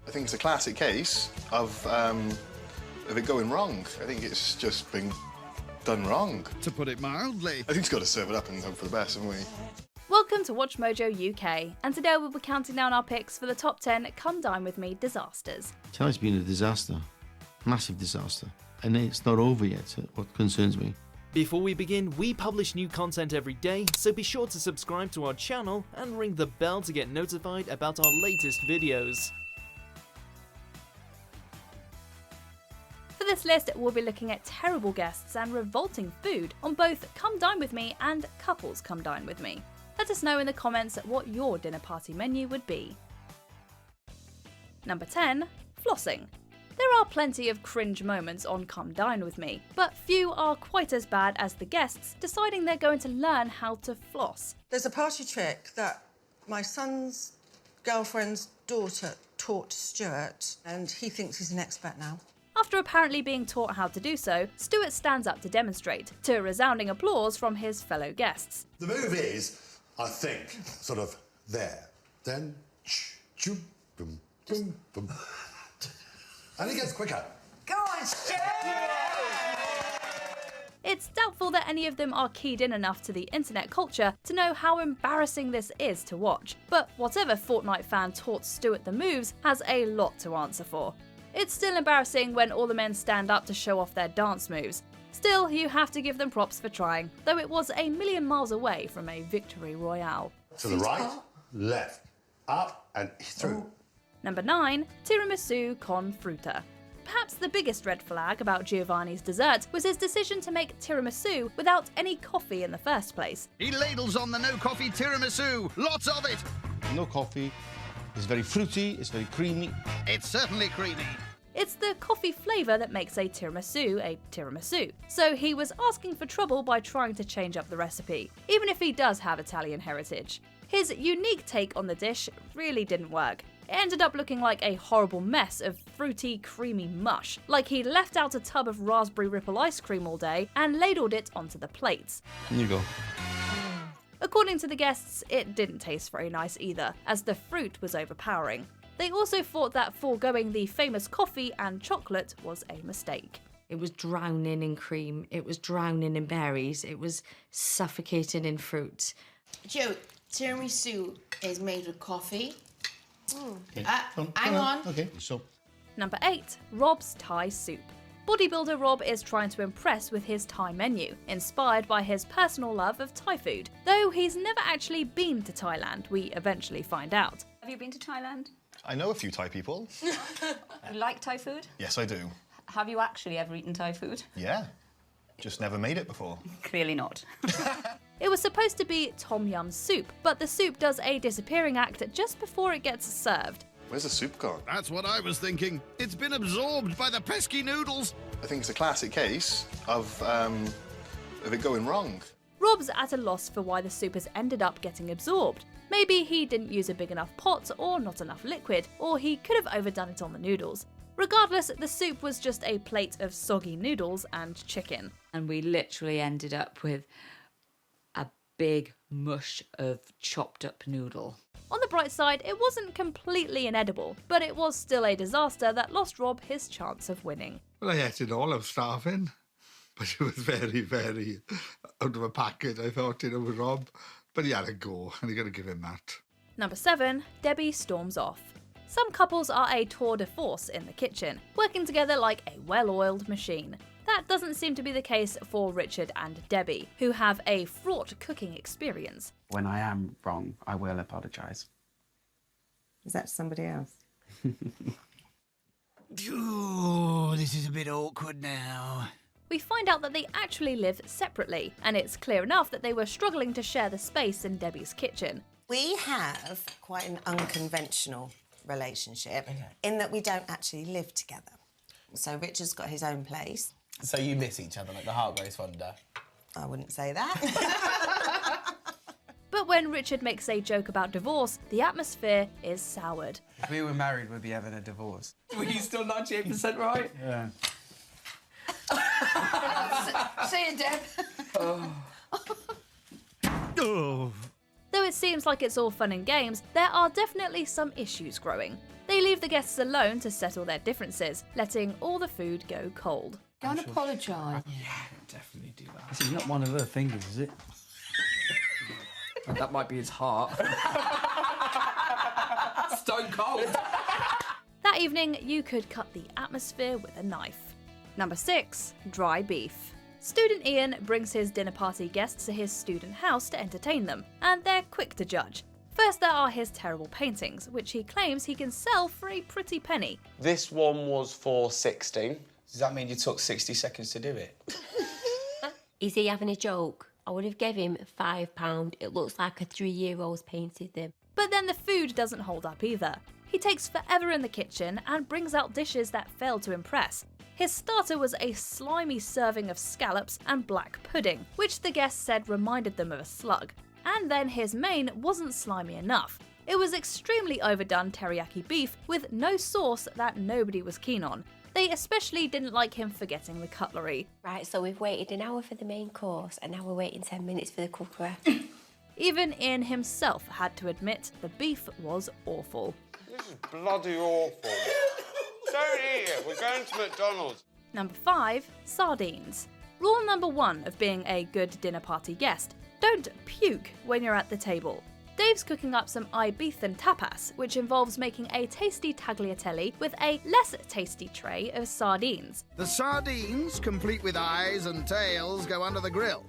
I think it's a classic case of it going wrong. I think it's just been done wrong. To put it mildly. I think it's got to serve it up and hope for the best, haven't we? Welcome to WatchMojo UK, and today we'll be counting down our picks for the top 10 Come Dine With Me disasters. Tonight's been a disaster. Massive disaster. And it's not over yet, what concerns me. Before we begin, we publish new content every day, so be sure to subscribe to our channel and ring the bell to get notified about our latest videos. For this list, we'll be looking at terrible guests and revolting food on both Come Dine With Me and Couples Come Dine With Me. Let us know in the comments what your dinner party menu would be. Number 10. Flossing. There are plenty of cringe moments on Come Dine With Me, but few are quite as bad as the guests deciding they're going to learn how to floss. There's a party trick that my son's girlfriend's daughter taught Stuart, and he thinks he's an expert now. After apparently being taught how to do so, Stuart stands up to demonstrate, to resounding applause from his fellow guests. The move is, I think, sort of there. Then, boom, boom, boom, boom. And it gets quicker. Go on, Stuart! It's doubtful that any of them are keyed in enough to the internet culture to know how embarrassing this is to watch, but whatever Fortnite fan taught Stuart the moves has a lot to answer for. It's still embarrassing when all the men stand up to show off their dance moves. Still, you have to give them props for trying, though it was a million miles away from a victory royale. To the right, left, up and through. Number 9. Tiramisu con fruta. Perhaps the biggest red flag about Giovanni's dessert was his decision to make tiramisu without any coffee in the first place. He ladles on the no coffee tiramisu. Lots of it. No coffee. It's very fruity, it's very creamy. It's certainly creamy. It's the coffee flavour that makes a tiramisu, so he was asking for trouble by trying to change up the recipe, even if he does have Italian heritage. His unique take on the dish really didn't work. It ended up looking like a horrible mess of fruity, creamy mush, like he'd left out a tub of raspberry ripple ice cream all day and ladled it onto the plates. Here you go. According to the guests, it didn't taste very nice either, as the fruit was overpowering. They also thought that foregoing the famous coffee and chocolate was a mistake. It was drowning in cream, it was drowning in berries, it was suffocating in fruit. Joe, tiramisu is made with coffee. Okay. Hang on. Okay, so. Number 8. Rob's Thai soup. Bodybuilder Rob is trying to impress with his Thai menu, inspired by his personal love of Thai food. Though he's never actually been to Thailand, we eventually find out. Have you been to Thailand? I know a few Thai people. You like Thai food? Yes, I do. Have you actually ever eaten Thai food? Yeah. Just never made it before. Clearly not. It was supposed to be tom yum soup, but the soup does a disappearing act just before it gets served. Where's the soup gone? That's what I was thinking. It's been absorbed by the pesky noodles. I think it's a classic case of it going wrong. Rob's at a loss for why the soup has ended up getting absorbed. Maybe he didn't use a big enough pot or not enough liquid, or he could have overdone it on the noodles. Regardless, the soup was just a plate of soggy noodles and chicken. And we literally ended up with a big mush of chopped up noodle. On the bright side, it wasn't completely inedible, but it was still a disaster that lost Rob his chance of winning. Well, I ate it all. I was starving. But it was very, very out of a packet, I thought, with Rob. But he had a go, and you got to give him that. Number 7. Debbie storms off. Some couples are a tour de force in the kitchen, working together like a well-oiled machine. That doesn't seem to be the case for Richard and Debbie, who have a fraught cooking experience. When I am wrong, I will apologise. Is that somebody else? Oh, this is a bit awkward now. We find out that they actually live separately, and it's clear enough that they were struggling to share the space in Debbie's kitchen. We have quite an unconventional relationship in that we don't actually live together. So Richard's got his own place. So you miss each other like the heart grows fonder? I wouldn't say that. But when Richard makes a joke about divorce, the atmosphere is soured. If we were married, we'd be having a divorce. Were you still 98% right? Yeah. Say it, Deb. Oh. Though it seems like it's all fun and games, there are definitely some issues growing. They leave the guests alone to settle their differences, letting all the food go cold. Don't apologise. Definitely do that. This is not one of her fingers, is it? That might be his heart. Stone cold. That evening, you could cut the atmosphere with a knife. Number 6. Dry beef. Student Ian brings his dinner party guests to his student house to entertain them, and they're quick to judge. First, there are his terrible paintings, which he claims he can sell for a pretty penny. This one was for 16. Does that mean you took 60 seconds to do it? Is he having a joke? I would have given him £5. It looks like a 3-year-old's painted them. But then the food doesn't hold up either. He takes forever in the kitchen and brings out dishes that fail to impress. His starter was a slimy serving of scallops and black pudding, which the guests said reminded them of a slug. And then his main wasn't slimy enough. It was extremely overdone teriyaki beef with no sauce that nobody was keen on. They especially didn't like him forgetting the cutlery. Right, so we've waited an hour for the main course and now we're waiting 10 minutes for the cookery. Even Ian himself had to admit the beef was awful. This is bloody awful. Don't eat it. We're going to McDonald's. Number 5. Sardines. Rule number 1 of being a good dinner party guest: don't puke when you're at the table. Dave's cooking up some Ibethan tapas, which involves making a tasty tagliatelle with a less tasty tray of sardines. The sardines, complete with eyes and tails, go under the grill.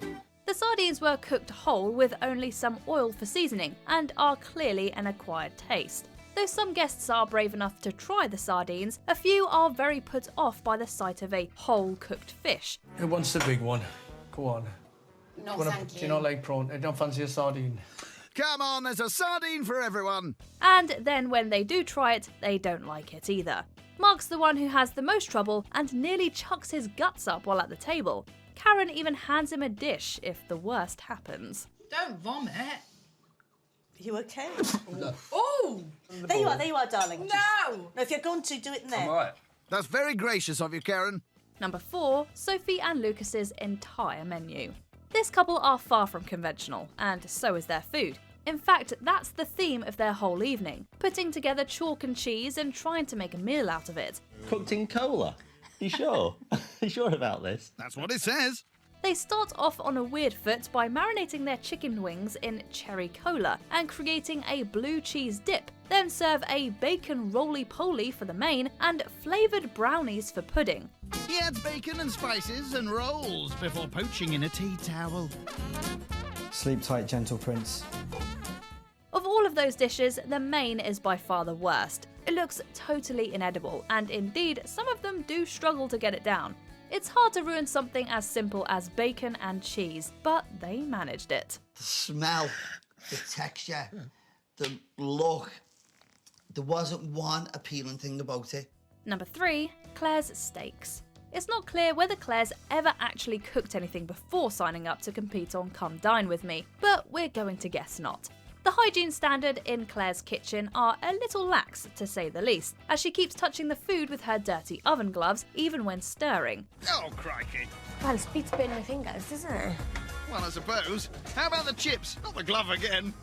The sardines were cooked whole with only some oil for seasoning and are clearly an acquired taste. Though some guests are brave enough to try the sardines, a few are very put off by the sight of a whole cooked fish. Who wants the big one? Go on. No, thank Do you not like prawn? I don't fancy a sardine. Come on, there's a sardine for everyone. And then when they do try it, they don't like it either. Mark's the one who has the most trouble and nearly chucks his guts up while at the table. Karen even hands him a dish if the worst happens. Don't vomit. Are you okay? Oh! There you are, darling. No! No, if you're going to, do it in there. I'm all right. That's very gracious of you, Karen. Number 4. Sophie and Lucas's entire menu. This couple are far from conventional, and so is their food. In fact, that's the theme of their whole evening, putting together chalk and cheese and trying to make a meal out of it. Cooked in cola? You sure? You sure about this? That's what it says. They start off on a weird foot by marinating their chicken wings in cherry cola and creating a blue cheese dip, then serve a bacon roly-poly for the main and flavoured brownies for pudding. He adds bacon and spices and rolls before poaching in a tea towel. Sleep tight, gentle prince. Of all of those dishes, the main is by far the worst. It looks totally inedible, and indeed, some of them do struggle to get it down. It's hard to ruin something as simple as bacon and cheese, but they managed it. The smell, the texture, the look. There wasn't one appealing thing about it. Number 3. Claire's steaks. It's not clear whether Claire's ever actually cooked anything before signing up to compete on Come Dine with me, but we're going to guess not. The hygiene standard in Claire's kitchen are a little lax, to say the least, as she keeps touching the food with her dirty oven gloves, even when stirring. Oh, crikey. Well, it's beats burning my fingers, isn't it? Well, I suppose. How about the chips? Not the glove again.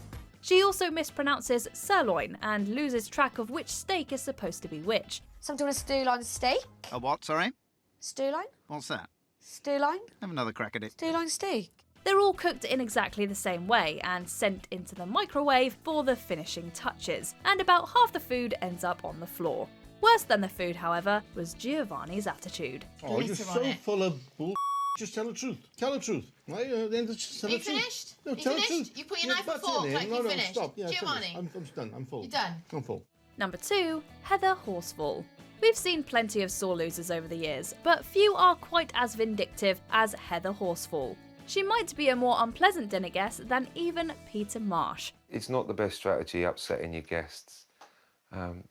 She also mispronounces sirloin and loses track of which steak is supposed to be which. So I'm doing a sirloin steak. A what, sorry? Sirloin? What's that? Sirloin? Have another crack at it. Sirloin steak. They're all cooked in exactly the same way and sent into the microwave for the finishing touches, and about half the food ends up on the floor. Worse than the food, however, was Giovanni's attitude. Oh, you're so full of bull. Just tell the truth. Tell the truth. Right? Then just tell Are you the truth. finished? No, You tell finished? the truth. You put your knife and that's fork it, like no, you no, finished. Stop. Yeah, Giovanni. I'm done. I'm full. You're done? I'm full. Number 2. Heather Horsfall. We've seen plenty of sore losers over the years, but few are quite as vindictive as Heather Horsfall. She might be a more unpleasant dinner guest than even Peter Marsh. It's not the best strategy upsetting your guests.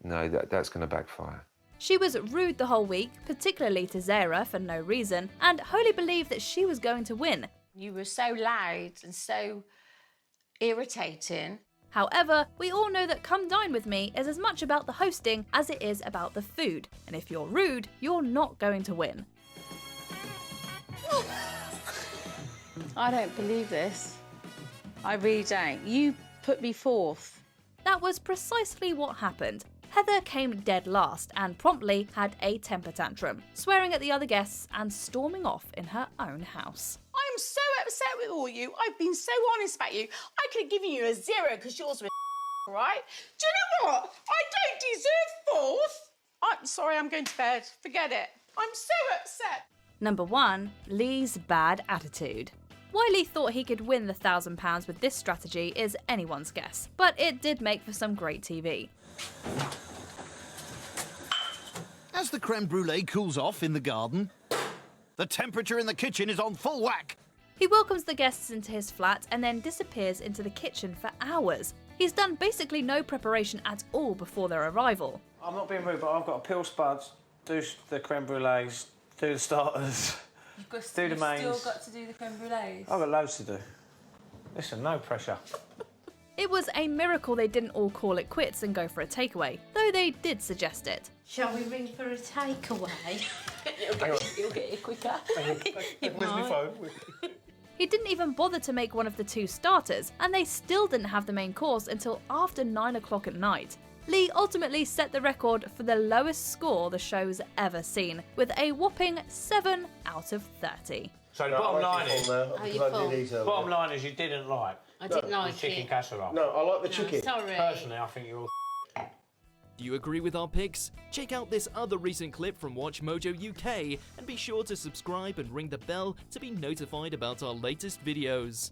No, that's going to backfire. She was rude the whole week, particularly to Zara for no reason, and wholly believed that she was going to win. You were so loud and so irritating. However, we all know that Come Dine with Me is as much about the hosting as it is about the food, and if you're rude, you're not going to win. I don't believe this. I really don't. You put me fourth. That was precisely what happened. Heather came dead last and promptly had a temper tantrum, swearing at the other guests and storming off in her own house. I'm so upset with all you. I've been so honest about you. I could have given you a 0 because yours were right? Do you know what? I don't deserve 4th. I'm sorry, I'm going to bed. Forget it. I'm so upset. Number 1. Lee's bad attitude. Why Lee thought he could win the £1,000 with this strategy is anyone's guess, but it did make for some great TV. As the creme brulee cools off in the garden, the temperature in the kitchen is on full whack. He welcomes the guests into his flat and then disappears into the kitchen for hours. He's done basically no preparation at all before their arrival. I'm not being rude, but I've got to peel spuds, do the creme brulees, do the starters, do the mains. You've still got to do the creme brulees? I've got loads to do. Listen, no pressure. It was a miracle they didn't all call it quits and go for a takeaway, though they did suggest it. Shall we ring for a takeaway? You'll get it quicker. Where's my phone? He didn't even bother to make one of the 2 starters, and they still didn't have the main course until after 9 o'clock at night. Lee ultimately set the record for the lowest score the show's ever seen, with a whopping 7 out of 30. So the bottom line is you didn't like. I didn't like the chicken it. casserole. No, I like the chicken. Sorry. Personally, I think you're all. Do you agree with our picks? Check out this other recent clip from WatchMojo UK and be sure to subscribe and ring the bell to be notified about our latest videos.